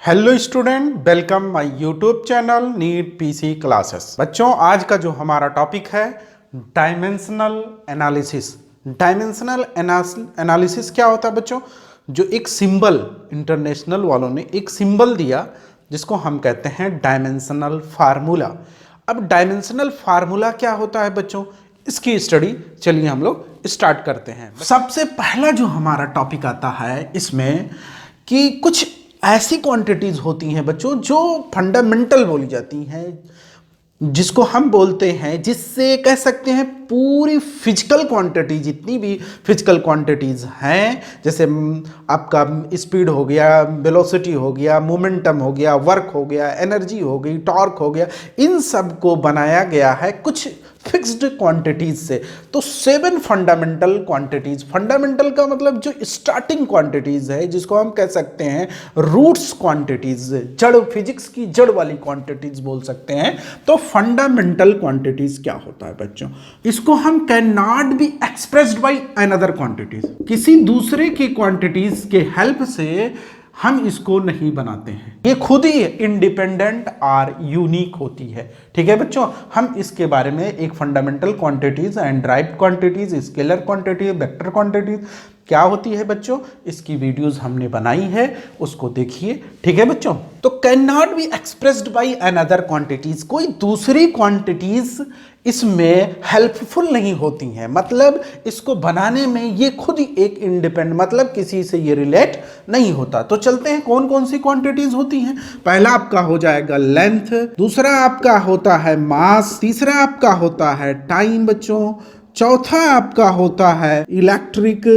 Hello student, welcome my YouTube channel NEET PC classes. बच्चों, आज का जो हमारा टॉपिक है डायमेंशनल एनालिसिस। डायमेंशनल एनालिसिस क्या होता है बच्चों? जो एक सिंबल, इंटरनेशनल वालों ने एक सिंबल दिया जिसको हम कहते हैं डायमेंशनल फार्मूला। अब डायमेंशनल फार्मूला क्या होता है बच्चों, इसकी स्टडी चलिए हम लोग स्टार्ट करते हैं। सबसे पहला जो हमारा टॉपिक आता है इसमें कि कुछ ऐसी क्वांटिटीज होती हैं बच्चों जो फंडामेंटल बोली जाती हैं, जिसको हम बोलते हैं, जिससे कह सकते हैं पूरी फिजिकल क्वांटिटी, जितनी भी फिजिकल क्वांटिटीज हैं, जैसे आपका स्पीड हो गया, वेलोसिटी हो गया, मोमेंटम हो गया, वर्क हो गया, एनर्जी हो गई, टॉर्क हो गया, इन सब को बनाया गया है कुछ फिक्स्ड क्वांटिटीज से। तो 7 फंडामेंटल क्वांटिटीज, फंडामेंटल का मतलब जो स्टार्टिंग क्वांटिटीज है, जिसको हम कह सकते हैं रूट्स क्वांटिटीज, जड़, फिजिक्स की जड़ वाली क्वांटिटीज बोल सकते हैं। तो फंडामेंटल क्वांटिटीज क्या होता है बच्चों? इसको हम can not be expressed by another quantities, किसी दूसरे की क्वांटिटीज के हेल्प से हम इसको नहीं बनाते हैं, ये खुद ही इंडिपेंडेंट और यूनिक होती है। ठीक है बच्चों, हम इसके बारे में एक fundamental quantities and derived quantities, scalar quantity, vector quantities क्या होती है बच्चों, इसकी वीडियोस हमने बनाई है, उसको देखिए। ठीक है बच्चों, तो can not be expressed by another quantities, कोई दूसरी क्वांटिटीज इसमें हेल्पफुल नहीं होती हैं, मतलब इसको बनाने में ये खुद ही एक इंडिपेंडेंट, मतलब किसी से ये रिलेट नहीं होता। तो चलते हैं कौन कौन सी क्वांटिटीज होती हैं। पहला आपका हो जाएगा लेंथ, दूसरा आपका होता है मास, तीसरा आपका होता है टाइम बच्चों, चौथा आपका होता है इलेक्ट्रिक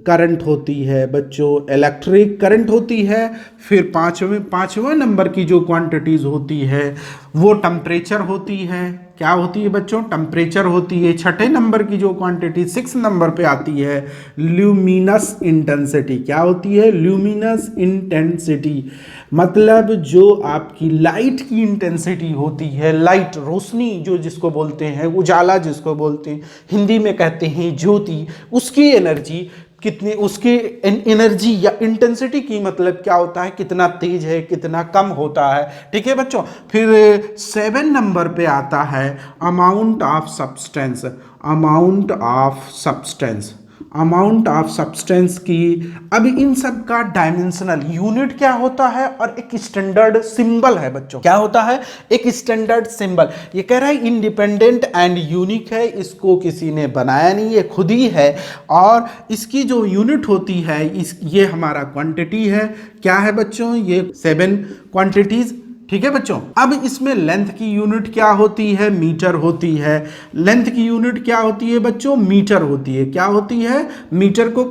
करंट होती है बच्चों, इलेक्ट्रिक करंट होती है। फिर पांचवें नंबर की जो क्वांटिटीज होती है वो टेम्परेचर होती है। क्या होती है बच्चों? टेम्परेचर होती है। छठे नंबर की जो क्वांटिटी 6 नंबर पे आती है ल्यूमिनस इंटेंसिटी। क्या होती है? ल्यूमिनस इंटेंसिटी, मतलब जो आपकी लाइट की इंटेंसिटी होती है, लाइट, रोशनी जो जिसको बोलते हैं, उजाला जिसको बोलते हैं, हिंदी में कहते हैं ज्योति, उसकी एनर्जी कितनी, उसकी एनर्जी या इंटेंसिटी की मतलब क्या होता है, कितना तेज है, कितना कम होता है। ठीक है बच्चों, फिर 7 नंबर पे आता है amount of substance. Amount of substance, amount of substance की, अब इन सब का डायमेंशनल यूनिट क्या होता है और एक स्टैंडर्ड सिंबल है बच्चों। क्या होता है? एक स्टैंडर्ड सिंबल। ये कह रहा है इंडिपेंडेंट एंड यूनिक है, इसको किसी ने बनाया नहीं, ये खुद ही है। और इसकी जो यूनिट होती है, ये हमारा क्वांटिटी है। क्या है बच्चों? ये 7 क्वांटिटीज। ठीक है बच्चों, अब इसमें लेंथ की यूनिट क्या होती है? मीटर होती है। लेंथ की यूनिट क्या होती है बच्चों? मीटर होती है। क्या होती है? मीटर को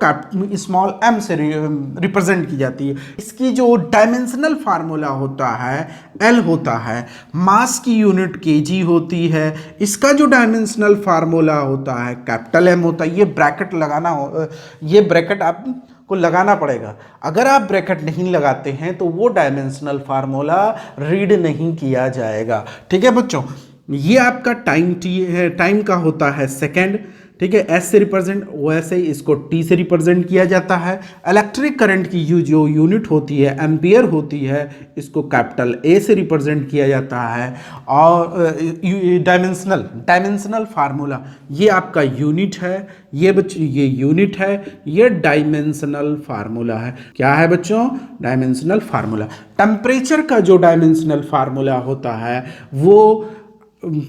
स्मॉल m से रिप्रेजेंट की जाती है। इसकी जो डायमेंशनल फार्मूला होता है L होता है। मास की यूनिट kg होती है। इसका जो डायमेंशनल फार्मूला होता है कैपिटल M होता है। ये ब्रैकेट लगाना हो, ये ब्रैकेट आप को लगाना पड़ेगा। अगर आप ब्रैकेट नहीं लगाते हैं तो वो डायमेंशनल फार्मूला रीड नहीं किया जाएगा। ठीक है बच्चों, ये आपका टाइम टी है, टाइम का होता है सेकंड। ठीक है, एस से रिप्रेजेंट, वैसे ही इसको टी से रिप्रेजेंट किया जाता है। इलेक्ट्रिक करंट की जो यूनिट होती है एम्पियर होती है, इसको कैपिटल ए से रिप्रेजेंट किया जाता है। और डायमेंशनल फार्मूला, ये आपका यूनिट है, ये बच्चों ये यूनिट है, ये डायमेंशनल फार्मूला है। क्या है बच्चों? Dimensional formula. टेम्परेचर का जो डायमेंशनल फार्मूला होता है, वो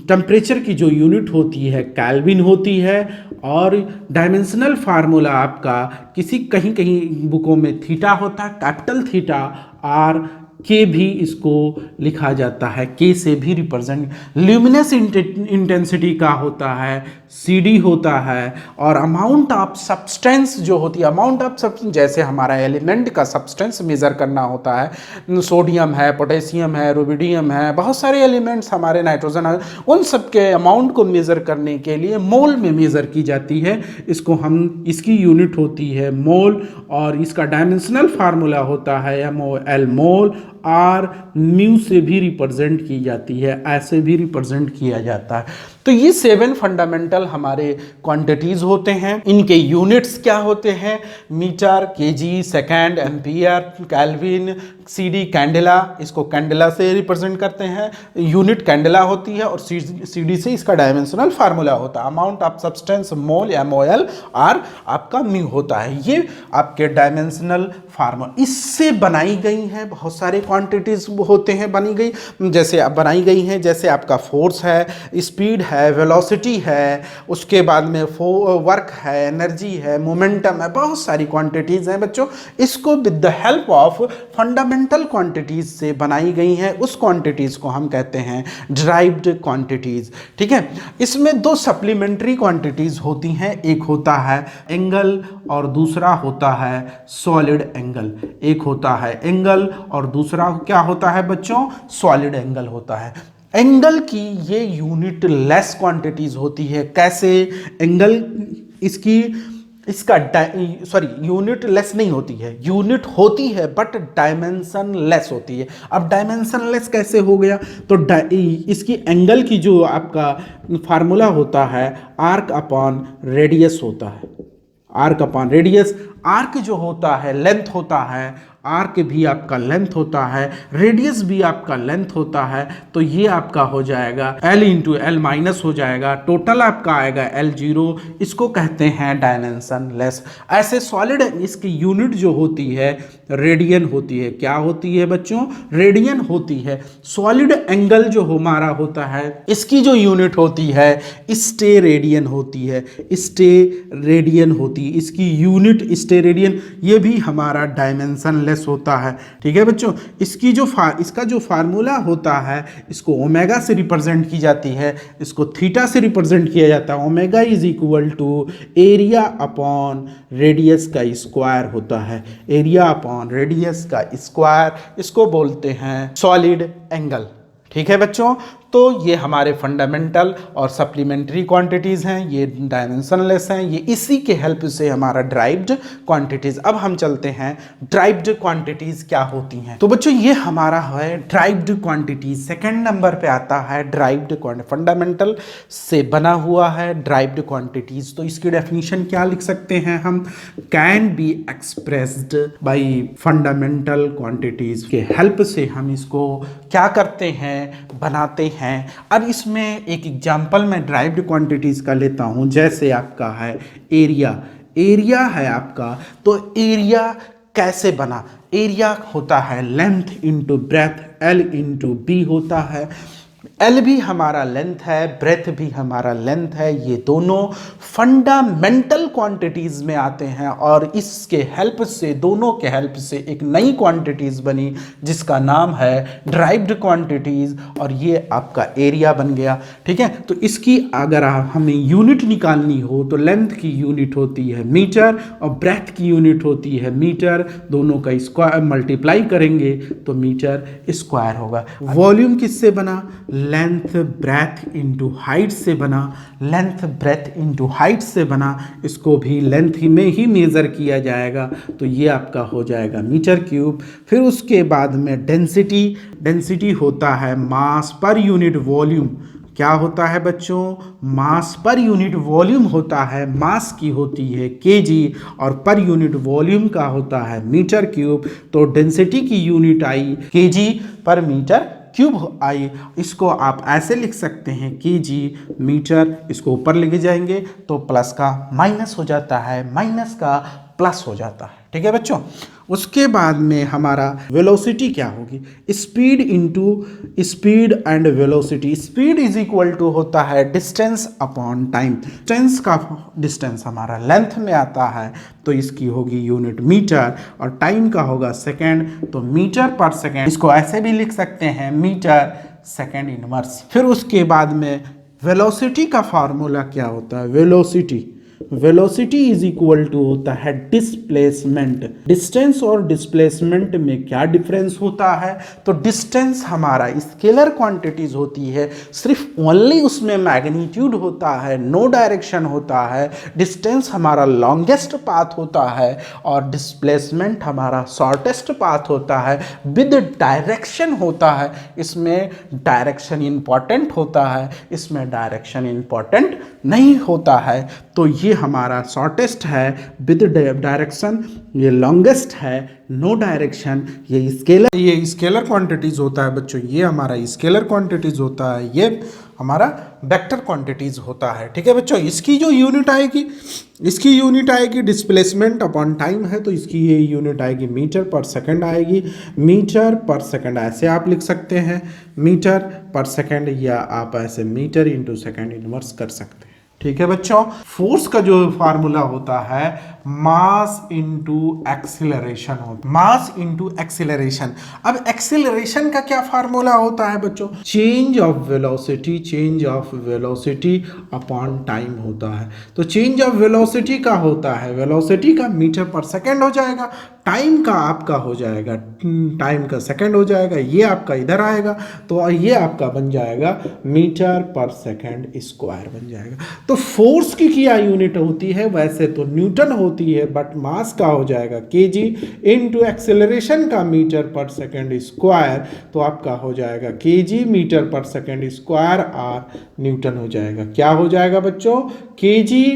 टेम्परेचर की जो यूनिट होती है केल्विन होती है। और डायमेंशनल फार्मूला आपका कहीं कहीं बुकों में थीटा होता है, कैपिटल थीटा, और के भी इसको लिखा जाता है, के से भी रिप्रेजेंट। ल्यूमिनस इंटेंसिटी का होता है CD होता है। और अमाउंट ऑफ सब्सटेंस जो होती है, अमाउंट ऑफ सब्सटेंस, जैसे हमारा एलिमेंट का सब्सटेंस मेजर करना होता है, सोडियम है, पोटेशियम है, रुबिडियम है, बहुत सारे एलिमेंट्स हमारे, नाइट्रोजन है, उन सब के अमाउंट को मेजर करने के लिए मोल में मेजर की जाती है। इसको हम, इसकी यूनिट होती है मोल, और इसका डायमेंशनल फार्मूला होता है MOL, मोल, और म्यू से भी रिप्रेजेंट की जाती है, ऐसे भी रिप्रेजेंट किया जाता है। तो ये 7 फंडामेंटल हमारे क्वांटिटीज होते हैं। इनके यूनिट्स क्या होते हैं? Metre, kg, second, ampere, kelvin, CD, candela, इसको कैंडेला से रिप्रेजेंट करते हैं, यूनिट कैंडेला होती है, और सीडी से इसका डायमेंशनल फार्मूला होता है, amount of substance mole MOL आर आपका म्यू होता है। ये आपके डायमेंशनल फार्मूला, इससे बनाई गई हैं बहुत सारे क्वांटिटीज होते हैं बनी गई, जैसे अब बनाई गई हैं, जैसे आपका फोर्स है, स्पीड है, वेलोसिटी है, उसके बाद में वर्क है, एनर्जी है, मोमेंटम है, बहुत सारी क्वांटिटीज हैं बच्चों। इसको with the help of fundamental quantities से बनाई गई हैं, उस क्वांटिटीज को हम कहते हैं डिराइव्ड क्वांटिटीज। ठीक है, इसमें दो सप्लीमेंट्री क्वांटिटीज होती हैं, एक होता है एंगल और दूसरा होता है सॉलिड एंगल। एक होता है एंगल और दूसरा क्या होता है बच्चों? सॉलिड एंगल होता है। एंगल की ये यूनिट लेस क्वांटिटीज होती है। कैसे? एंगल इसका यूनिट लेस नहीं होती है, यूनिट होती है बट डायमेंशन लेस होती है। अब डायमेंशन लेस कैसे हो गया? तो इसकी एंगल की जो आपका फार्मूला होता है आर्क अपॉन रेडियस होता है। आर्क अपॉन रेडियस, आर्क जो होता है लेंथ होता है, आर्क भी आपका लेंथ होता है, रेडियस भी आपका लेंथ होता है, तो ये आपका हो जाएगा L इंटू एल माइनस हो जाएगा, टोटल आपका आएगा L0। इसको कहते हैं डायमेंशन लेस। ऐसे सॉलिड इसकी यूनिट जो होती है रेडियन होती है। क्या होती है बच्चों? रेडियन होती है। सॉलिड एंगल जो हमारा होता है इसकी जो यूनिट होती है स्टे रेडियन होती है, स्टे रेडियन होती है इसकी यूनिट, स्टे रेडियन। ये भी हमारा डायमेंशन लेस होता है। ठीक है बच्चों, इसका जो फार्मूला होता है इसको ओमेगा से रिप्रेजेंट की जाती है, इसको थीटा से रिप्रेजेंट किया जाता है। Omega is equal to area upon radius का स्क्वायर होता है, एरिया अपॉन रेडियस का स्क्वायर, इसको बोलते हैं सॉलिड एंगल। ठीक है बच्चों, तो ये हमारे फंडामेंटल और सप्लीमेंट्री क्वांटिटीज़ हैं, ये डायमेंशनलेस हैं, ये इसी के हेल्प से हमारा ड्राइव्ड क्वांटिटीज़। अब हम चलते हैं ड्राइव्ड क्वांटिटीज़ क्या होती हैं। तो बच्चों ये हमारा है ड्राइव्ड क्वांटिटीज़। सेकंड नंबर पे आता है ड्राइव्ड क्वांटिटी, फंडामेंटल से बना हुआ है ड्राइव्ड क्वांटिटीज़। तो इसकी डेफिनेशन क्या लिख सकते हैं हम? Can be expressed by fundamental quantities के हेल्प से हम इसको क्या करते हैं? बनाते हैं। अब इसमें एक एग्जांपल मैं ड्राइव्ड क्वांटिटीज का लेता हूं, जैसे आपका है एरिया। एरिया है आपका, तो एरिया कैसे बना? एरिया होता है length into breadth, L into B होता है। L भी हमारा लेंथ है, ब्रेथ भी हमारा लेंथ है, ये दोनों फंडामेंटल क्वांटिटीज में आते हैं, और इसके हेल्प से, दोनों के हेल्प से एक नई क्वांटिटीज बनी जिसका नाम है ड्राइव्ड क्वांटिटीज, और ये आपका एरिया बन गया। ठीक है, तो इसकी अगर हमें यूनिट निकालनी हो तो लेंथ की यूनिट होती है मीटर और ब्रेथ की यूनिट होती है मीटर, दोनों का स्क्वायर मल्टीप्लाई करेंगे तो मीटर स्क्वायर होगा। वॉल्यूम किससे बना? लेंथ ब्रेथ इंटू हाइट से बना, लेंथ ब्रेथ इंटू हाइट से बना, इसको भी लेंथ में ही मेज़र किया जाएगा, तो ये आपका हो जाएगा मीटर क्यूब। फिर उसके बाद में डेंसिटी, डेंसिटी होता है मास पर यूनिट वॉल्यूम। क्या होता है बच्चों? मास पर यूनिट वॉल्यूम होता है, मास की होती है केजी और पर यूनिट वॉल्यूम का होता है मीटर क्यूब। तो डेंसिटी की यूनिट आई केजी पर मीटर क्यूब आई। इसको आप ऐसे लिख सकते हैं केजी मीटर, इसको ऊपर लेके जाएंगे तो प्लस का माइनस हो जाता है, माइनस का प्लस हो जाता है। ठीक है बच्चों, उसके बाद में हमारा वेलोसिटी क्या होगी? Speed into speed and velocity. Speed is equal to होता है डिस्टेंस अपॉन टाइम। डिस्टेंस का डिस्टेंस हमारा लेंथ में आता है, तो इसकी होगी यूनिट मीटर, और टाइम का होगा सेकेंड, तो मीटर पर सेकेंड। इसको ऐसे भी लिख सकते हैं मीटर सेकेंड इनवर्स। फिर उसके बाद में वेलोसिटी का फार्मूला क्या होता है? Velocity, velocity is equal to होता है डिस्प्लेसमेंट। डिस्टेंस और डिस्प्लेसमेंट में क्या डिफरेंस होता है? तो डिस्टेंस हमारा स्केलर क्वांटिटीज होती है, सिर्फ ओनली उसमें मैग्नीट्यूड होता है, नो डायरेक्शन होता है। डिस्टेंस हमारा लॉन्गेस्ट पाथ होता है और डिस्प्लेसमेंट हमारा शॉर्टेस्ट पाथ होता है विद डायरेक्शन होता है। इसमें डायरेक्शन इंपॉर्टेंट होता है, इसमें डायरेक्शन इंपॉर्टेंट नहीं होता है। तो ये हमारा शॉर्टेस्ट है विद डायरेक्शन, ये लॉन्गेस्ट है नो डायरेक्शन। ये स्केलर क्वांटिटीज होता है बच्चों, ये हमारा स्केलर क्वांटिटीज होता है, ये हमारा वेक्टर क्वांटिटीज होता है। ठीक है बच्चों, इसकी जो यूनिट आएगी डिस्प्लेसमेंट अपॉन टाइम है, तो इसकी ये यूनिट आएगी मीटर पर सेकंड आएगी। मीटर पर सेकंड ऐसे आप लिख सकते हैं, मीटर पर सेकंड, या आप ऐसे मीटर इंटू सेकंड इनवर्स कर सकते हैं। ठीक है बच्चों, फोर्स का जो फार्मूला होता है मास इंटू एक्सीलरेशन होता है, मास इंटू एक्सीलरेशन। अब एक्सीलरेशन का क्या फार्मूला होता है बच्चों? Change of velocity upon time होता है। तो चेंज ऑफ वेलोसिटी का होता है, वेलोसिटी का मीटर पर सेकंड हो जाएगा, टाइम का आपका हो जाएगा, टाइम का सेकंड हो जाएगा, ये आपका इधर आएगा, तो ये आपका बन जाएगा मीटर पर सेकंड स्क्वायर बन जाएगा। तो फोर्स की क्या यूनिट होती है? वैसे तो न्यूटन होती है, बट मास का हो जाएगा केजी इनटू एक्सेलरेशन का मीटर पर सेकंड स्क्वायर, तो आपका हो जाएगा केजी मीटर पर सेकंड स्क्वायर आर न्यूटन हो जाएगा। क्या हो जाएगा बच्चों? केजी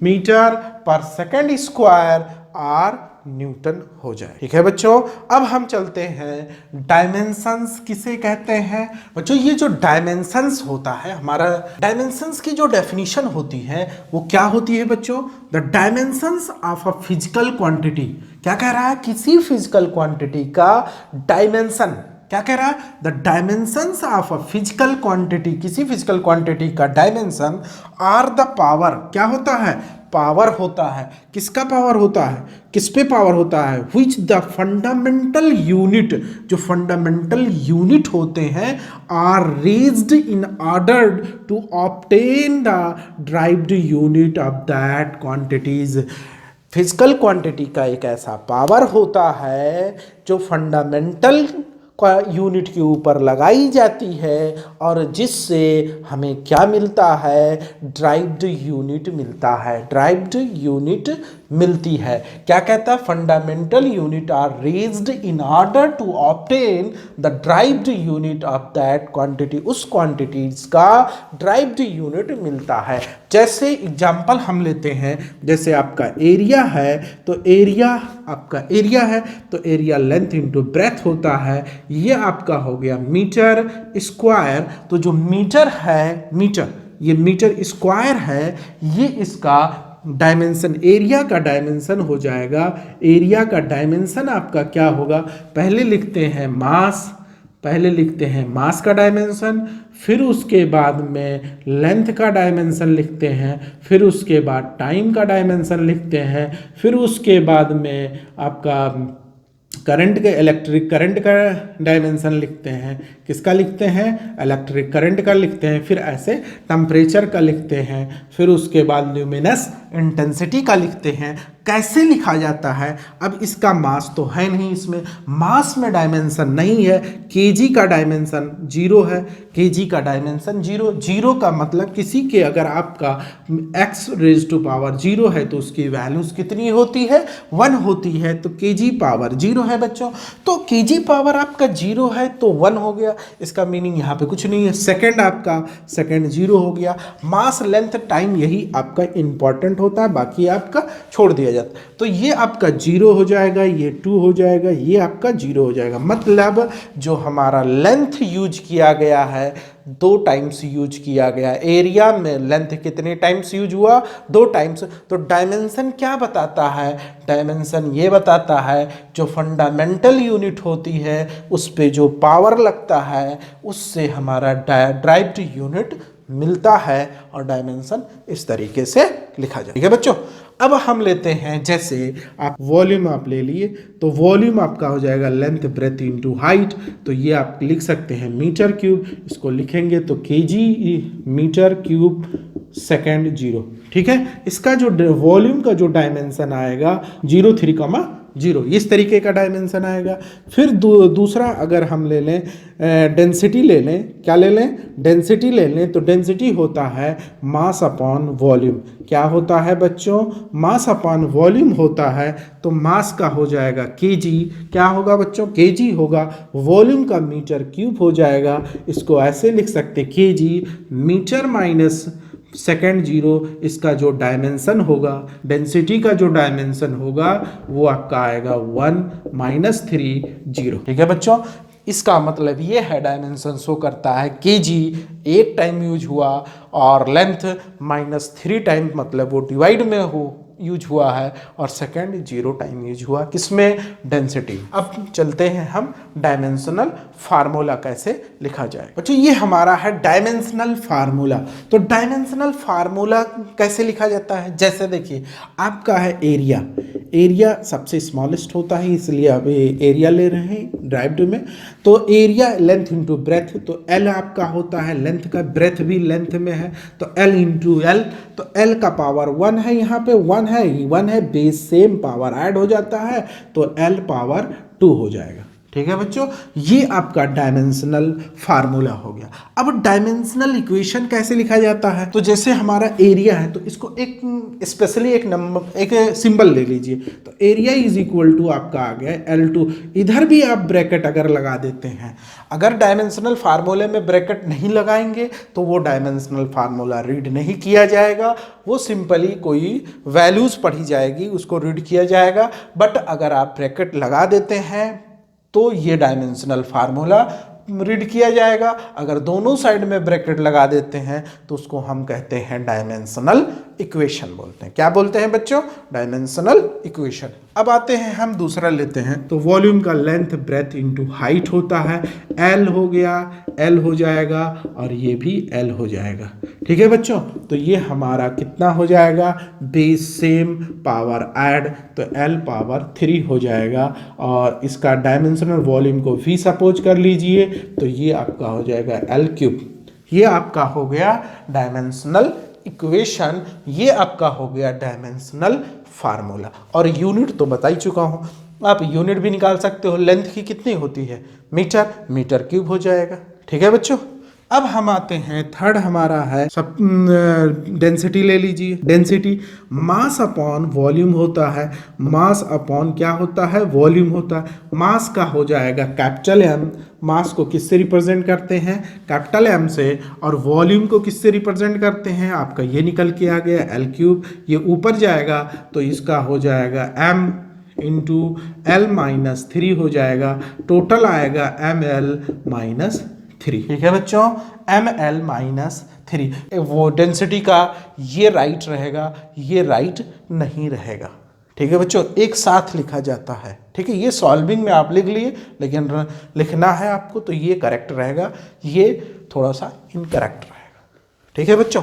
मीटर पर सेकंड स्क्वायर आर न्यूटन हो जाए। ठीक है बच्चों, अब हम चलते हैं डायमेंशंस किसे कहते हैं बच्चों। ये जो डायमेंशंस होता है हमारा, डायमेंशंस की जो डेफिनेशन होती है वो क्या होती है बच्चों? The dimensions of a physical quantity. क्या कह रहा है? किसी फिजिकल क्वांटिटी का डायमेंशन। क्या कह रहा है? The dimensions of a physical quantity, किसी फिजिकल क्वांटिटी का डायमेंशन आर द पावर। क्या होता है? पावर होता है। किसका पावर होता है? किस पे पावर होता है? विच द फंडामेंटल यूनिट, जो फंडामेंटल यूनिट होते हैं are raised in order to obtain the derived unit of that quantities. Physical quantity का एक ऐसा पावर होता है जो फंडामेंटल यूनिट के ऊपर लगाई जाती है और जिससे हमें क्या मिलता है? ड्राइव्ड यूनिट मिलता है, ड्राइव्ड यूनिट मिलती है। क्या कहता है? Fundamental unit are raised in order to obtain the derived unit of that quantity. उस क्वांटिटीज का ड्राइव्ड यूनिट मिलता है। जैसे एग्जांपल हम लेते हैं, जैसे आपका एरिया है, तो एरिया आपका एरिया है, तो एरिया लेंथ इंटू ब्रेथ होता है। ये आपका हो गया मीटर स्क्वायर। तो जो मीटर है, मीटर, ये मीटर स्क्वायर है, ये इसका डायमेंशन, एरिया का डायमेंशन हो जाएगा। एरिया का डायमेंशन आपका क्या होगा? पहले लिखते हैं मास, पहले लिखते हैं मास का डायमेंशन, फिर उसके बाद में लेंथ का डायमेंशन लिखते हैं, फिर उसके बाद टाइम का डायमेंशन लिखते हैं, फिर उसके बाद में आपका करंट के, इलेक्ट्रिक करंट का डायमेंशन लिखते हैं। किसका लिखते हैं? इलेक्ट्रिक करंट का लिखते हैं। फिर ऐसे टेम्परेचर का लिखते हैं, फिर उसके बाद ल्यूमिनस इंटेंसिटी का लिखते हैं। कैसे लिखा जाता है? अब इसका मास तो है नहीं, इसमें मास में डायमेंशन नहीं है। केजी का डायमेंशन 0 है, केजी का डायमेंशन 0। 0 का मतलब किसी के, अगर आपका x रेज टू पावर 0 है तो उसकी वैल्यूज कितनी होती है? 1 होती है। तो केजी पावर 0 है बच्चों, तो केजी पावर आपका 0 है तो 1 हो गया। इसका मीनिंग यहाँ पे कुछ नहीं है। सेकंड आपका, सेकंड 0 हो गया। मास, लेंथ, टाइम यही आपका इंपॉर्टेंट होता है, बाकी आपका छोड़ दिया जाता है। तो ये आपका 0 हो जाएगा, ये 2 हो जाएगा, ये आपका 0 हो जाएगा। मतलब जो हमारा लेंथ यूज किया गया है 2 टाइम्स यूज किया गया। एरिया में लेंथ कितने टाइम्स यूज हुआ? 2 टाइम्स। तो डायमेंशन क्या बताता है? डायमेंशन ये बताता है जो फंडामेंटल यूनिट होती है उस पे जो पावर लगता है उससे हमारा ड्राइव्ड यूनिट मिलता है, और डायमेंशन इस तरीके से लिखा जाए। ठीक है बच्चों, अब हम लेते हैं, जैसे आप वॉल्यूम आप ले लिए, तो वॉल्यूम आपका हो जाएगा लेंथ ब्रेथ इनटू हाइट। तो ये आप लिख सकते हैं मीटर क्यूब, इसको लिखेंगे तो केजी मीटर क्यूब सेकेंड 0। ठीक है, इसका जो वॉल्यूम का जो डायमेंशन आएगा 0 3 0, इस तरीके का डायमेंशन आएगा। फिर दूसरा अगर हम ले लें डेंसिटी ले लें, क्या ले लें, डेंसिटी ले लें, तो डेंसिटी होता है मास अपॉन वॉल्यूम। क्या होता है बच्चों, मास अपॉन वॉल्यूम होता है, तो मास का हो जाएगा केजी, क्या होगा बच्चों, केजी होगा, वॉल्यूम का मीटर क्यूब हो जाएगा। इसको ऐसे लिख सकते केजी मीटर माइनस सेकेंड 0, इसका जो डायमेंशन होगा, डेंसिटी का जो डायमेंशन होगा वो आपका आएगा 1 - 3 0। ठीक है बच्चों, इसका मतलब ये है डायमेंशन शो करता है केजी एक टाइम यूज हुआ और लेंथ -3 टाइम, मतलब वो डिवाइड में हो यूज हुआ है, और सेकेंड 0 टाइम यूज हुआ, किसमें, डेंसिटी। अब चलते हैं हम डायमेंशनल फार्मूला कैसे लिखा जाए। बच्चों ये हमारा है डायमेंशनल फार्मूला। तो डायमेंशनल फार्मूला कैसे लिखा जाता है, जैसे देखिए आपका है एरिया, एरिया सबसे स्मॉलेस्ट होता है, इसलिए अब एरिया ले रहे हैं ड्राइव्ड में। तो एरिया लेंथ इंटू ब्रेथ, तो एल आपका होता है लेंथ का, ब्रेथ भी लेंथ में है, तो एल इंटू एल, तो एल का पावर 1 है, यहाँ पे 1 है, बेस सेम पावर ऐड हो जाता है, तो एल पावर 2 हो जाएगा। ठीक है बच्चों, ये आपका डायमेंशनल फार्मूला हो गया। अब डायमेंशनल इक्वेशन कैसे लिखा जाता है, तो जैसे हमारा एरिया है तो इसको एक स्पेशली एक नंबर, एक सिंबल ले लीजिए, तो एरिया इज इक्वल टू आपका आ गया L2। इधर भी आप ब्रैकेट अगर लगा देते हैं, अगर डायमेंशनल फार्मूले में ब्रैकेट नहीं लगाएंगे तो वो डायमेंशनल फार्मूला रीड नहीं किया जाएगा, वो सिंपली कोई वैल्यूज पढ़ी जाएगी, उसको रीड किया जाएगा। बट अगर आप ब्रैकेट लगा देते हैं तो ये डायमेंशनल फार्मूला रीड किया जाएगा। अगर दोनों साइड में ब्रैकेट लगा देते हैं तो उसको हम कहते हैं डायमेंशनल इक्वेशन बोलते हैं। क्या बोलते हैं बच्चों, डायमेंशनल इक्वेशन। अब आते हैं हम दूसरा लेते हैं, तो वॉल्यूम का लेंथ ब्रेथ इंटू हाइट होता है, एल हो गया, एल हो जाएगा, और ये भी एल हो जाएगा। ठीक है बच्चों, तो ये हमारा कितना हो जाएगा, बेस सेम पावर ऐड, तो एल पावर 3 हो जाएगा, और इसका डायमेंशनल वॉल्यूम को भी सपोज कर लीजिए, तो ये आपका हो जाएगा L3। ये आपका हो गया डायमेंशनल इक्वेशन, ये आपका हो गया डायमेंशनल फार्मूला। और यूनिट तो बता ही चुका हूं, आप यूनिट भी निकाल सकते हो, लेंथ की कितनी होती है, मीटर, मीटर क्यूब हो जाएगा। ठीक है बच्चों, अब हम आते हैं थर्ड हमारा है सब डेंसिटी ले लीजिए। डेंसिटी मास अपॉन वॉल्यूम होता है, मास अपॉन क्या होता है, वॉल्यूम होता है। मास का हो जाएगा कैपिटल एम, मास को किससे रिप्रेजेंट करते हैं, कैपिटल एम से, और वॉल्यूम को किससे रिप्रेजेंट करते हैं, आपका ये निकल के आ गया L3। ये ऊपर जाएगा तो इसका हो जाएगा m इंटू L-3 हो जाएगा, टोटल आएगा ML-3। ठीक है बच्चों, ML-3। वो डेंसिटी का ये राइट रहेगा, ये राइट नहीं रहेगा। ठीक है बच्चों, एक साथ लिखा जाता है। ठीक है, ये सॉल्विंग में आप लिख लिए, लेकिन लिखना है आपको तो ये करेक्ट रहेगा, ये थोड़ा सा इनकरेक्ट रहेगा। ठीक है बच्चों,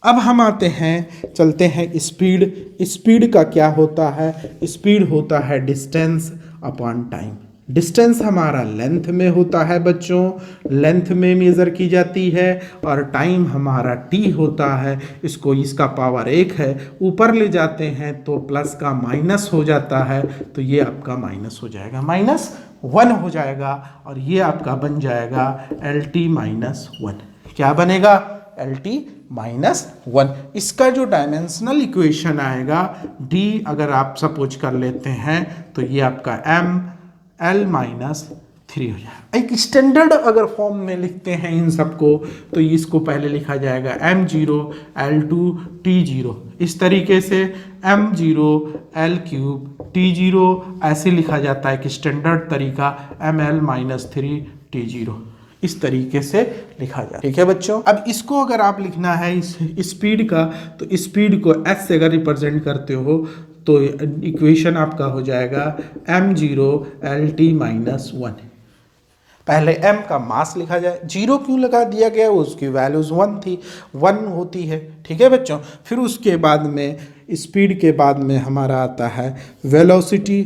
अब हम आते हैं, चलते हैं स्पीड। स्पीड का क्या होता है, स्पीड होता है डिस्टेंस अपॉन टाइम। डिस्टेंस हमारा लेंथ में होता है बच्चों, लेंथ में मेज़र की जाती है, और टाइम हमारा t होता है। इसको इसका पावर 1 है, ऊपर ले जाते हैं तो प्लस का माइनस हो जाता है, तो ये आपका माइनस हो जाएगा, -1 हो जाएगा, और ये आपका बन जाएगा LT-1। क्या बनेगा, LT-1। इसका जो डायमेंशनल इक्वेशन आएगा d, अगर आप सपोज कर लेते हैं तो ये आपका ML-3 हो जाएगा। एक स्टैंडर्ड अगर फॉर्म में लिखते हैं इन सबको, तो इसको पहले लिखा जाएगा M0 L2 T0, इस तरीके से M0 L3 T0 ऐसे लिखा जाता है कि स्टैंडर्ड तरीका ML-3 T0, इस तरीके से लिखा जाए। ठीक है बच्चों, अब इसको अगर आप लिखना है इस स्पीड का, तो स्पीड को s से अगर रिप्रेजेंट करते हो तो इक्वेशन आपका हो जाएगा M0 LT-1। पहले m का मास लिखा जाए, 0 क्यों लगा दिया गया, उसकी वैल्यूज 1 थी, 1 होती है। ठीक है बच्चों, फिर उसके बाद में स्पीड के बाद में हमारा आता है velocity.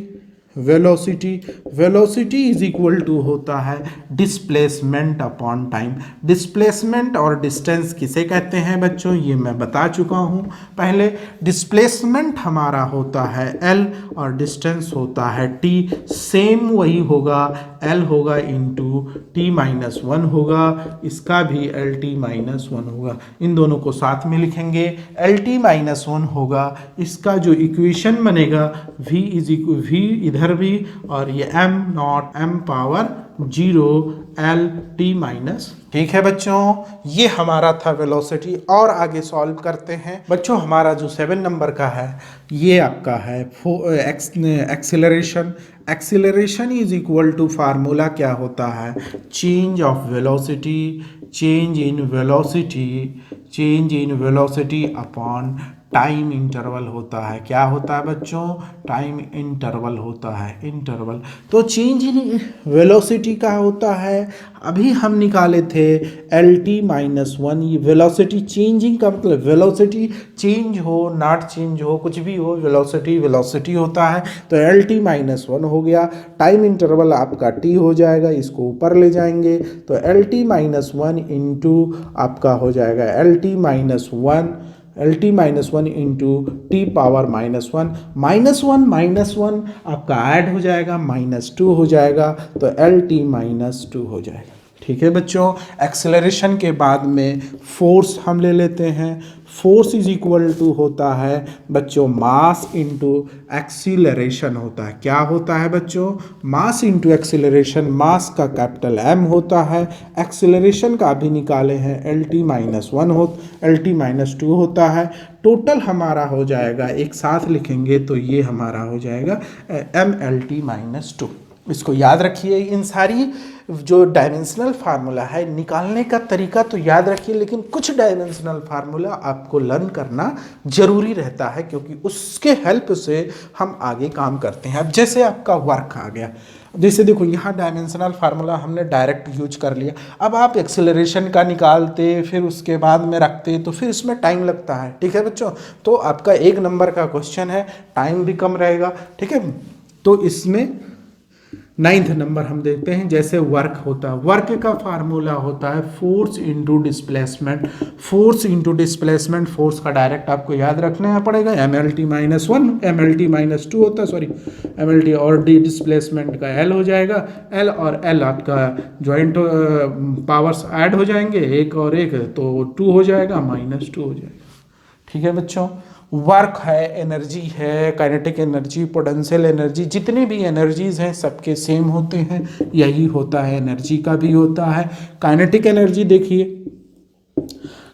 Velocity, velocity is equal to होता है डिस्प्लेसमेंट अपॉन टाइम। डिस्प्लेसमेंट और डिस्टेंस किसे कहते हैं बच्चों, ये मैं बता चुका हूँ पहले। डिस्प्लेसमेंट हमारा होता है L और डिस्टेंस होता है T। सेम वही होगा, L होगा इंटू T-1 होगा, इसका भी LT-1 होगा। इन दोनों को साथ में लिखेंगे, LT-1 होगा, इसका जो इक्वेशन बनेगा V इज इक्वल V इधर भी, और ये m0 ठीक है बच्चों, ये हमारा था वेलोसिटी। और आगे सॉल्व करते हैं बच्चों। हमारा जो 7 नंबर का है ये आपका है acceleration. Acceleration is equal to formula क्या होता है, change of velocity, change in velocity upon time interval होता है। क्या होता है बच्चों, टाइम इंटरवल होता है, इंटरवल। तो चेंज इन वेलोसिटी का होता है, अभी हम निकाले थे LT-1। ये वेलोसिटी चेंजिंग का मतलब वेलोसिटी चेंज हो नॉट चेंज हो कुछ भी हो, वेलोसिटी वेलोसिटी होता है। तो LT-1 हो गया, टाइम इंटरवल आपका T हो जाएगा, इसको ऊपर ले जाएंगे तो LT-1 इंटू आपका हो जाएगा LT-1 इंटू T⁻⁻1, -1 आपका ऐड हो जाएगा, -2 हो जाएगा, तो LT-2 हो जाएगा। ठीक है बच्चों। एक्सेलरेशन के बाद में फोर्स हम ले लेते हैं। फोर्स इज इक्वल टू होता है बच्चों मास इंटू एक्सीलरेशन होता है। क्या होता है बच्चों, मास इंटू एक्सीलरेशन। मास का कैपिटल M होता है, एक्सीलरेशन का भी निकाले हैं LT-2 होता है। टोटल हमारा हो जाएगा, एक साथ लिखेंगे तो ये हमारा हो जाएगा MLT-2। इसको याद रखिए। इन सारी जो डायमेंशनल फार्मूला है निकालने का तरीका तो याद रखिए, लेकिन कुछ डायमेंशनल फार्मूला आपको लर्न करना जरूरी रहता है, क्योंकि उसके हेल्प से हम आगे काम करते हैं। अब जैसे आपका वर्क आ गया, जैसे देखो यहाँ डायमेंशनल फार्मूला हमने डायरेक्ट यूज कर लिया। अब आप एक्सेलरेशन का निकालते फिर उसके बाद में रखते तो फिर इसमें टाइम लगता है। ठीक है बच्चों, तो आपका 1 नंबर का क्वेश्चन है, टाइम भी कम रहेगा। ठीक है, तो इसमें 9th नंबर हम देखते हैं। जैसे वर्क होता है, वर्क का फार्मूला होता है force into displacement. Force into displacement, force का डायरेक्ट आपको याद रखना पड़ेगा, MLT-1 MLT-2 होता है, सॉरी MLT, और डिस्प्लेसमेंट का L हो जाएगा। L और L आपका ज्वाइंट पावर्स ऐड हो जाएंगे, 1 और 1 तो 2 हो जाएगा, -2 हो जाएगा। ठीक है बच्चों। वर्क है, एनर्जी है, काइनेटिक एनर्जी, पोटेंशियल एनर्जी, जितने भी एनर्जीज हैं सबके सेम होते हैं, यही होता है एनर्जी का भी होता है। काइनेटिक एनर्जी देखिए,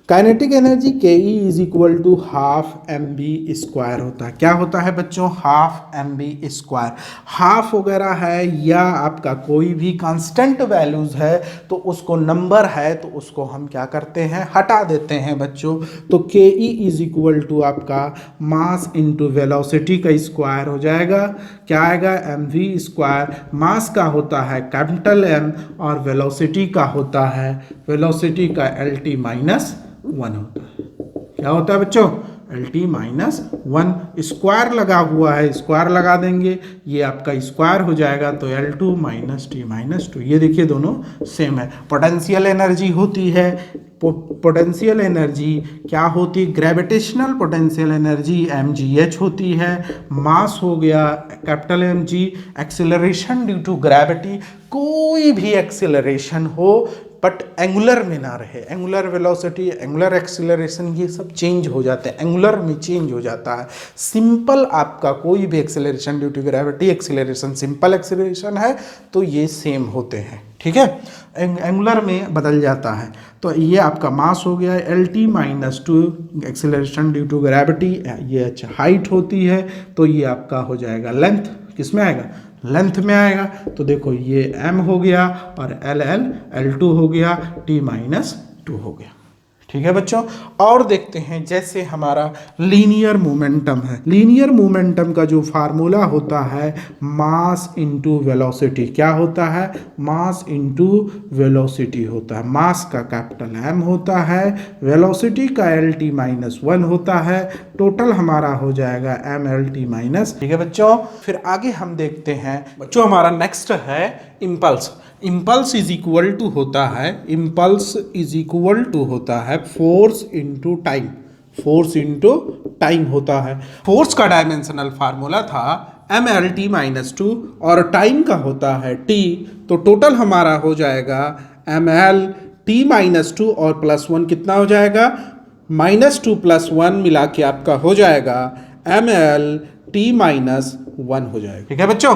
काइनेटिक एनर्जी के E is equal to half mv² होता है। क्या होता है बच्चों, हाफ mv²। हाफ वगैरह है या आपका कोई भी कांस्टेंट वैल्यूज है तो उसको नंबर है तो उसको हम क्या करते हैं, हटा देते हैं बच्चों। तो के ई इज इक्वल टू आपका मास इंटू वेलोसिटी का स्क्वायर हो जाएगा। क्या आएगा, mv²। मास का होता है कैपिटल M और वेलोसिटी का होता है, वेलोसिटी का LT-1 होता है। क्या होता है बच्चों, LT-1। स्क्वायर लगा हुआ है, स्क्वायर लगा देंगे, ये आपका स्क्वायर हो जाएगा तो L2 - T-2। ये देखिए दोनों सेम है। पोटेंशियल एनर्जी होती है, पोटेंशियल एनर्जी क्या होती है, ग्रेविटेशनल पोटेंशियल एनर्जी mgh होती है। मास हो गया capital mg। Acceleration due to gravity, कोई भी एक्सेलरेशन हो बट एंगुलर में ना रहे, एंगुलर वेलोसिटी, एंगुलर एक्सेलरेशन ये सब चेंज हो जाते हैं, एंगुलर में चेंज हो जाता है। सिंपल आपका कोई भी acceleration due to gravity acceleration, simple acceleration है तो ये सेम होते हैं। ठीक है, एंगुलर में बदल जाता है। तो ये आपका मास हो गया LT-2, acceleration due to gravity, ये हाइट होती है तो ये आपका हो जाएगा लेंथ। किस में आएगा, लेंथ में आएगा। तो देखो ये m हो गया और L L L2 हो गया, T-2 हो गया। ठीक है बच्चों। और देखते हैं जैसे हमारा लीनियर मोमेंटम है, लीनियर मोमेंटम का जो फार्मूला होता है मास इनटू वेलोसिटी, क्या होता है, मास इनटू वेलोसिटी होता है। मास का कैपिटल M होता है, वेलोसिटी का LT माइनस 1 होता है, टोटल हमारा हो जाएगा MLT माइनस। ठीक है बच्चों। फिर आगे हम देखते हैं बच्चों, हमारा नेक्स्ट है impulse. Impulse is equal to होता है, इम्पल्स इज इक्वल टू होता है force into time, force into time होता है। फोर्स का डायमेंशनल फार्मूला था MLT माइनस 2 और टाइम का होता है T, तो टोटल हमारा हो जाएगा MLT माइनस 2 और प्लस 1 कितना हो जाएगा, -2 + 1 मिला के आपका हो जाएगा MLT माइनस 1 हो जाएगा। ठीक है बच्चों।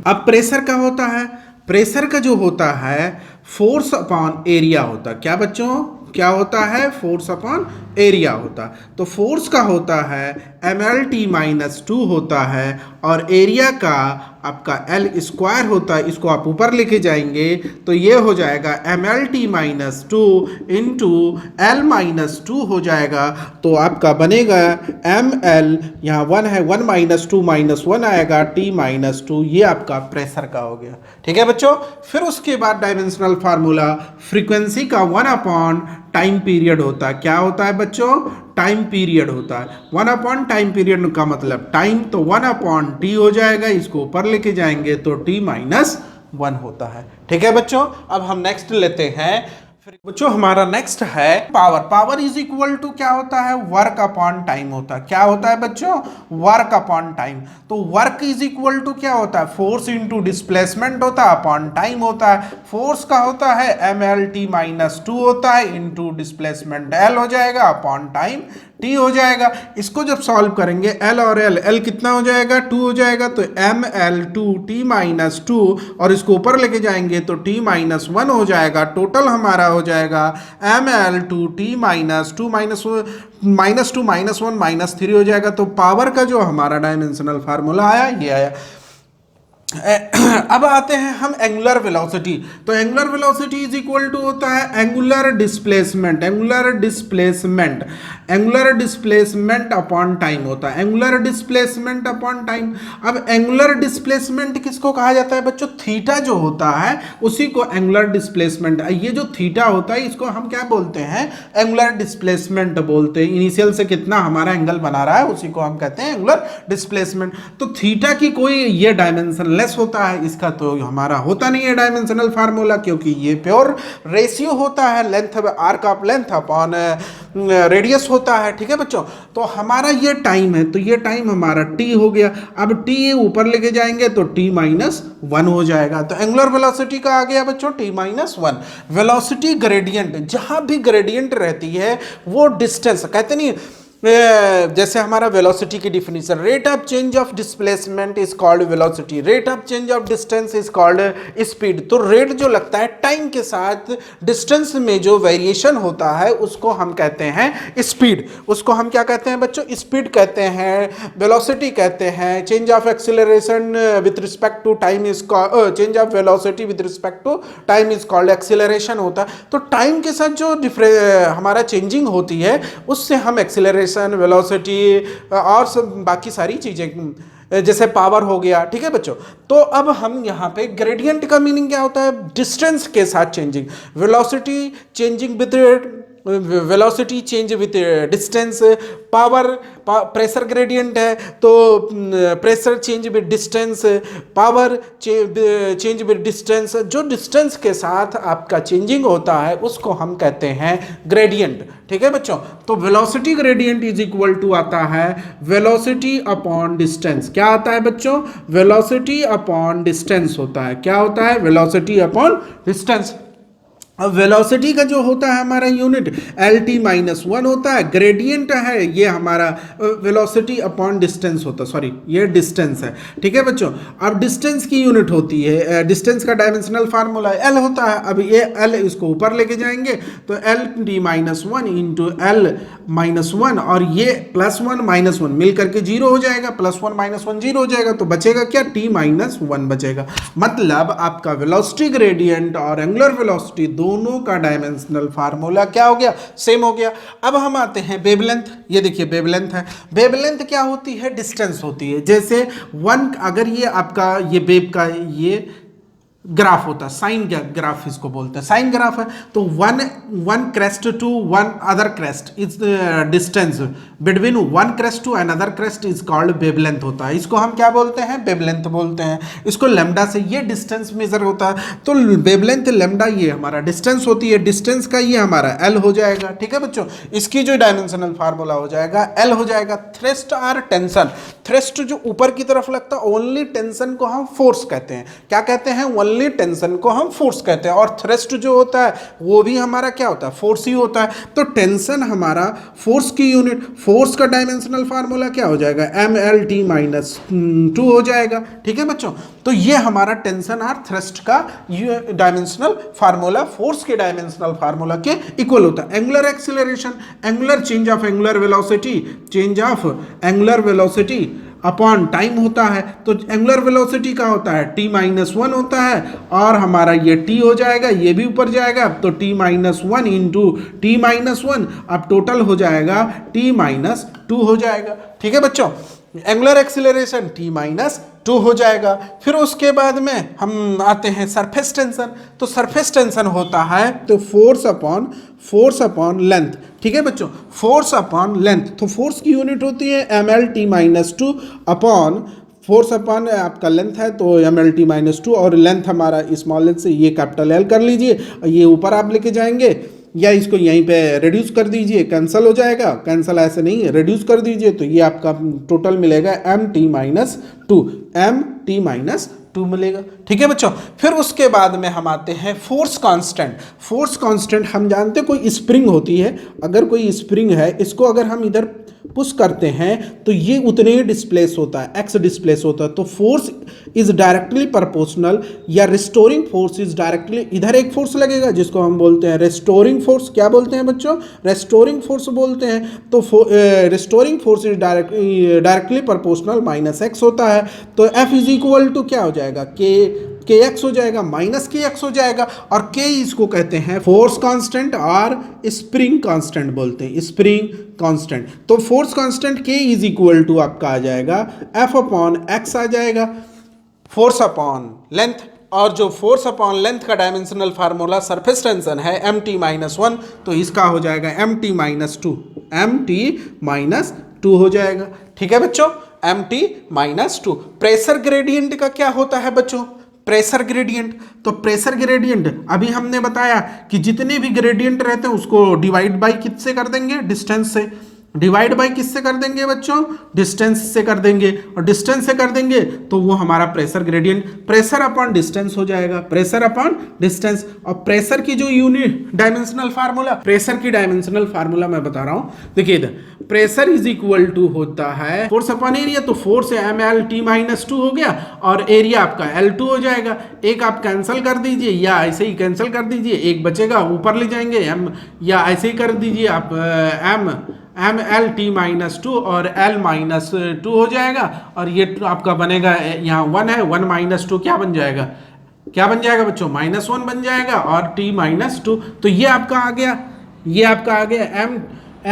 अब प्रेशर का होता है, प्रेशर का जो होता है फोर्स अपॉन एरिया होता है। क्या बच्चों, क्या होता है, फोर्स अपॉन एरिया होता है। तो फोर्स का होता है MLT माइनस 2 होता है और एरिया का आपका L स्क्वायर होता है। इसको आप ऊपर लेके जाएंगे तो ये हो जाएगा MLT minus 2 into L minus 2 हो जाएगा। तो आपका बनेगा ML, यहाँ 1 है, 1 माइनस 2 माइनस 1 आएगा, T माइनस 2, ये आपका प्रेशर का हो गया। ठीक है बच्चों। फिर उसके बाद डायमेंशनल फार्मूला फ्रीक्वेंसी का 1 अपॉन टाइम पीरियड होता है। क्या होता है बच्चों, टाइम पीरियड होता है। 1 अपॉन टाइम पीरियड का मतलब टाइम, तो 1 अपॉन T हो जाएगा, इसको ऊपर लेके जाएंगे तो T माइनस 1 होता है। ठीक है बच्चों। अब हम नेक्स्ट लेते हैं। फिर बच्चों हमारा नेक्स्ट है power. Power is equal to क्या होता है, वर्क अपॉन टाइम होता है। क्या होता है बच्चों, वर्क अपॉन टाइम। तो वर्क इज इक्वल टू क्या होता है, फोर्स इनटू डिस्प्लेसमेंट होता है अपॉन टाइम होता है। फोर्स का होता है MLT माइनस 2 होता है इंटू डिस्प्लेसमेंट L हो जाएगा अपॉन टाइम T हो जाएगा। इसको जब सॉल्व करेंगे L और L कितना हो जाएगा, 2 हो जाएगा, तो ML2T माइनस 2 और इसको ऊपर लेके जाएंगे तो T माइनस 1 हो जाएगा। टोटल हमारा हो जाएगा ML2T minus 2 minus 2 minus 1 minus 3 हो जाएगा। तो पावर का जो हमारा डायमेंशनल फार्मूला आया ये आया। अब आते हैं हम एंगुलर वेलोसिटी। तो angular velocity is equal to होता है angular displacement, angular displacement, angular displacement upon time होता है, एंगुलर डिस्प्लेसमेंट अपॉन टाइम। अब एंगुलर डिस्प्लेसमेंट किसको कहा जाता है बच्चों, थीटा जो होता है उसी को एंगुलर डिस्प्लेसमेंट। ये जो थीटा होता है इसको हम क्या बोलते हैं, एंगुलर डिस्प्लेसमेंट बोलते हैं। इनिशियल से कितना हमारा एंगल बना रहा है उसी को हम कहते हैं एंगुलर डिस्प्लेसमेंट। तो थीटा की कोई ये डायमेंशन होता है, इसका तो हमारा होता नहीं है डायमेंशनल फार्मूला, क्योंकि ये प्योर रेशियो होता है, length arc of length upon radius होता है। ठीक है बच्चों। तो हमारा ये टाइम है, तो ये टाइम हमारा T हो गया। अब T ऊपर लेके जाएंगे तो T माइनस 1 हो जाएगा। तो एंगुलर वेलोसिटी का आ गया बच्चों T माइनस 1। वेलोसिटी ग्रेडियंट, जहां भी ग्रेडियंट रहती है वो डिस्टेंस कहते नहीं, जैसे हमारा वेलोसिटी की definition, rate of change of displacement is called velocity, rate of change of distance is called speed. तो रेट जो लगता है टाइम के साथ डिस्टेंस में जो वेरिएशन होता है उसको हम कहते हैं स्पीड। उसको हम क्या कहते हैं बच्चों, स्पीड कहते हैं, वेलोसिटी कहते हैं। Change of acceleration with respect to time is change of velocity with respect to time is called acceleration होता है। तो टाइम के साथ जो हमारा चेंजिंग होती है उससे हम एक्सीलरेशन, वेलोसिटी और सब बाकी सारी चीजें, जैसे पावर हो गया। ठीक है बच्चों। तो अब हम यहाँ पे ग्रेडियंट का मीनिंग क्या होता है, डिस्टेंस के साथ changing, velocity changing with velocity change with distance, power pressure gradient है तो pressure change with distance, power change with distance. जो डिस्टेंस के साथ आपका चेंजिंग होता है उसको हम कहते हैं ग्रेडियंट। ठीक है बच्चों। तो velocity gradient is equal to आता है वेलोसिटी अपॉन डिस्टेंस। क्या आता है बच्चों, वेलोसिटी अपॉन डिस्टेंस होता है। क्या होता है, वेलोसिटी अपॉन डिस्टेंस। अब वेलोसिटी का जो होता है हमारा यूनिट LT माइनस 1 होता है। ग्रेडियंट है ये हमारा वेलोसिटी अपॉन डिस्टेंस होता है, सॉरी ये डिस्टेंस है। ठीक है बच्चों। अब डिस्टेंस की यूनिट होती है, डिस्टेंस का डायमेंशनल फार्मूला L होता है। अब ये L इसको ऊपर लेके जाएंगे तो LT minus 1 into L minus 1 और ये प्लस 1 माइनस 1 मिल करके 0 हो जाएगा, प्लस 1 माइनस 1 0 हो जाएगा, तो बचेगा क्या, T माइनस 1 बचेगा। मतलब आपका वेलोसिटी ग्रेडियंट और एंगुलर वेलोसिटी दोनों का डायमेंशनल फार्मूला क्या हो गया, सेम हो गया। अब हम आते हैं वेवलेंथ। ये देखिए वेवलेंथ है। वेवलेंथ क्या होती है, डिस्टेंस होती है। जैसे वन, अगर ये आपका ये वेव का ये ग्राफ होता है, साइन ग्राफ इसको बोलते हैं, साइन ग्राफ है, तो one crest to one other crest is distance between one crest to another crest is called wavelength होता है। इसको हम क्या बोलते हैं, वेवलेंथ बोलते हैं। इसको लैम्डा से ये डिस्टेंस मेजर होता है। तो वेवलेंथ लैम्डा ये हमारा डिस्टेंस होती है, डिस्टेंस का ये हमारा एल हो जाएगा। ठीक है बच्चों, इसकी जो डायमेंशनल फार्मूला हो जाएगा एल हो जाएगा। थ्रस्ट और टेंशन, थ्रस्ट जो ऊपर की तरफ लगता है, ओनली टेंशन को हम फोर्स कहते हैं। क्या कहते हैं, ओनली टेंशन को हम फोर्स कहते हैं। और थ्रस्ट जो होता है वो भी हमारा क्या होता है, फोर्स ही होता है। तो टेंशन हमारा फोर्स की यूनिट, फोर्स का डायमेंशनल फार्मूला क्या हो जाएगा, MLT-2 हो जाएगा। ठीक है बच्चों, तो ये हमारा टेंशन और थ्रस्ट का डायमेंशनल फार्मूला फोर्स के डायमेंशनल फार्मूला के इक्वल होता है। Angular acceleration, angular change of angular velocity, change of angular velocity upon time होता है। तो एंगुलर वेलोसिटी का होता है T-1 होता है, और हमारा ये T हो जाएगा, ये भी ऊपर जाएगा, तो T-1 इंटू T-1, अब टोटल हो जाएगा T-2 हो जाएगा। ठीक है बच्चों, एंगुलर एक्सीलरेशन T-2 हो जाएगा। फिर उसके बाद में हम आते हैं सरफेस टेंशन। तो सरफेस टेंशन होता है तो फोर्स अपॉन लेंथ। ठीक है बच्चों, फोर्स अपॉन लेंथ, तो फोर्स की यूनिट होती है MLT-2 अपॉन फोर्स अपॉन आपका लेंथ है तो MLT-2, और लेंथ हमारा स्मॉल एल से ये कैपिटल एल कर लीजिए, ये ऊपर आप लेके जाएंगे या इसको यहीं पे रिड्यूस कर दीजिए, कैंसिल हो जाएगा। कैंसिल ऐसे नहीं, रिड्यूस कर दीजिए, तो ये आपका टोटल मिलेगा MT-2 मिलेगा। ठीक है बच्चों, फिर उसके बाद में हम आते हैं फोर्स कांस्टेंट। फोर्स कांस्टेंट हम जानते हैं, कोई स्प्रिंग होती है, अगर कोई स्प्रिंग है, इसको अगर हम इधर पुश करते हैं तो ये उतने ही डिस्प्लेस होता है, एक्स डिस्प्लेस होता है। तो फोर्स इज डायरेक्टली प्रोपोर्शनल, या रिस्टोरिंग फोर्स इज डायरेक्टली, इधर एक फोर्स लगेगा जिसको हम बोलते हैं रिस्टोरिंग फोर्स। क्या बोलते हैं बच्चों, रेस्टोरिंग फोर्स बोलते हैं। तो restoring force is directly proportional -x होता है। तो F इज इक्वल टू क्या हो जाएगा, kx हो जाएगा, -kx हो जाएगा। और k इसको कहते हैं फोर्स कांस्टेंट और स्प्रिंग कांस्टेंट बोलते हैं, स्प्रिंग कांस्टेंट। तो force constant k is equal to आपका आ जाएगा F अपॉन x आ जाएगा, फोर्स अपॉन लेंथ। और जो फोर्स अपॉन लेंथ का डायमेंशनल फार्मूला सरफेस टेंशन है MT-1, तो इसका हो जाएगा MT-2 हो जाएगा। ठीक है बच्चों, MT-2। प्रेशर ग्रेडियंट का क्या होता है बच्चों, प्रेशर ग्रेडियंट। तो प्रेशर ग्रेडियंट अभी हमने बताया कि जितने भी ग्रेडियंट रहते हैं उसको डिवाइड बाई किससे कर देंगे, डिस्टेंस से। डिवाइड बाई किससे कर देंगे बच्चों, डिस्टेंस से कर देंगे। और डिस्टेंस से कर देंगे तो वो हमारा pressure gradient, pressure upon distance हो जाएगा, प्रेशर अपॉन डिस्टेंस। और प्रेशर की जो यूनिट डायमेंशनल फार्मूला, प्रेशर की डायमेंशनल फार्मूला मैं बता रहा हूं, देखिए इधर प्रेशर इज इक्वल टू होता है फोर्स अपॉन एरिया। तो फोर्स MLT-2 हो गया, और एरिया आपका L2 हो जाएगा। एक आप कैंसिल कर दीजिए, या ऐसे ही कैंसिल कर दीजिए, एक बचेगा ऊपर ले जाएंगे M, या ऐसे ही कर दीजिए आप MLT-2 और L-2 हो जाएगा। और ये आपका बनेगा, यहाँ 1 है, 1 - 2 क्या बन जाएगा, क्या बन जाएगा बच्चों, -1 बन जाएगा, और T-2। तो ये आपका आ गया, ये आपका आ गया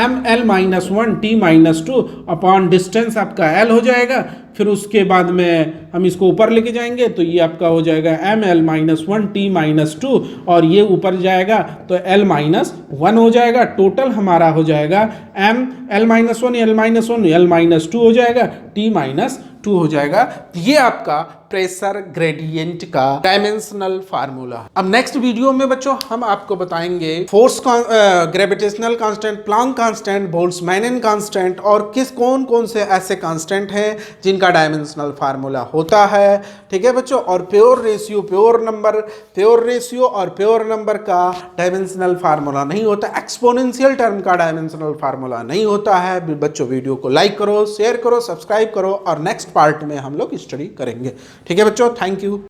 ML-1 T-2 अपॉन डिस्टेंस आपका L हो जाएगा। फिर उसके बाद में हम इसको ऊपर लेके जाएंगे तो ये आपका हो जाएगा ML-1 T-2, और ये ऊपर जाएगा तो L-1 हो जाएगा। टोटल हमारा हो जाएगा ML-1 L-2 हो जाएगा, T-2 हो जाएगा। ये आपका प्रेशर ग्रेडियंट का डायमेंशनल फार्मूला। अब नेक्स्ट वीडियो में बच्चों हम आपको बताएंगे force gravitational constant, Planck constant, Boltzmann constant, और कौन कौन से ऐसे कांस्टेंट हैं जिनका डायमेंशनल फार्मूला होता है। ठीक है बच्चों, और प्योर रेशियो और प्योर नंबर का डायमेंशनल फार्मूला नहीं होता, एक्सपोनेंशियल टर्म का डायमेंशनल फार्मूला नहीं होता है। बच्चों वीडियो को लाइक करो, शेयर करो, सब्सक्राइब करो, और नेक्स्ट पार्ट में हम लोग स्टडी करेंगे। ठीक है बच्चों, थैंक यू।